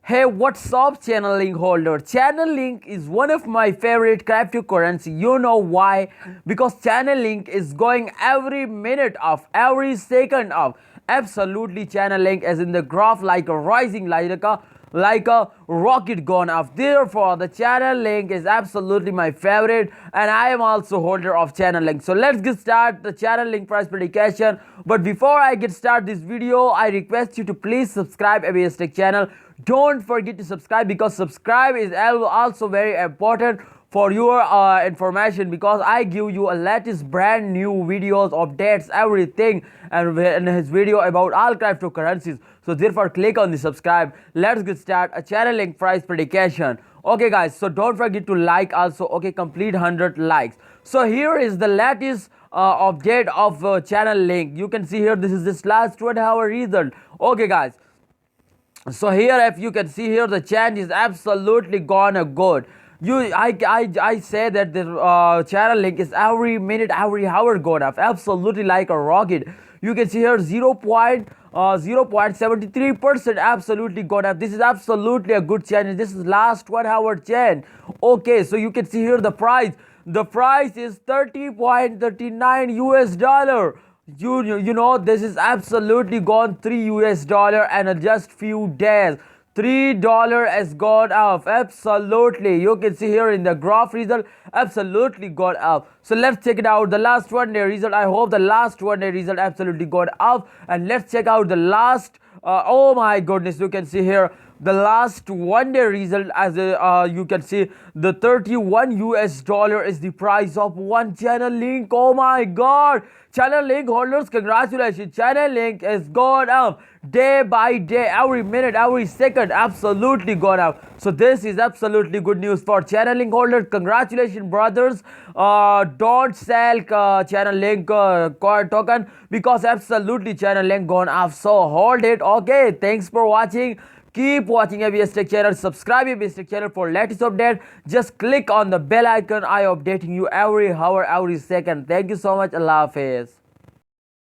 Hey, what's up, Chainlink holder? Chainlink is one of my favorite cryptocurrency. You know why? Because Chainlink is going every minute of, every second of. Absolutely, Chainlink is in the graph like a rising, like a rocket gone off. Therefore, the Chainlink is absolutely my favorite, and I am also holder of Chainlink. So let's get start the Chainlink price prediction. But before I get start this video, I request you to please subscribe ABS Tech channel. Don't forget to subscribe because subscribe is also very important for your information, because I give you a latest brand new videos, updates, everything, and in his video about all cryptocurrencies. So therefore click on the subscribe. Let's get start a Chainlink price prediction. Okay guys, so don't forget to like also. Okay, complete 100 likes. So here is the latest update of Chainlink. You can see here, this is this last 20-hour result. Okay guys, so here if you can see here, the change is absolutely gonna good. I say that the Chainlink is every minute, every hour going up, absolutely like a rocket. You can see here 0.73% absolutely gone up. This is absolutely a good change. This is last 1 hour change. Okay, so you can see here the price. The price is 30.39 US dollar. You know, this is absolutely gone 3 US dollar and just few days. $3 has gone up. Absolutely, you can see here in the graph result, absolutely gone up. So let's check it out, the last 1 day result. I hope the last 1 day result absolutely gone up. And let's check out the last oh my goodness, you can see here the last 1 day result. As you can see, the 31 US dollar is the price of one Chainlink. Oh my god, Chainlink holders, congratulations. Chainlink is gone up day by day, every minute, every second, absolutely gone up. So this is absolutely good news for Chainlink holders. Congratulations, brothers. Don't sell Chainlink token, because absolutely Chainlink gone up. So hold it. Okay, thanks for watching. Keep watching ABS Tech channel. Subscribe ABS Tech channel for latest update. Just click on the bell icon. I updating you every hour, every second. Thank you so much. Allah Hafiz.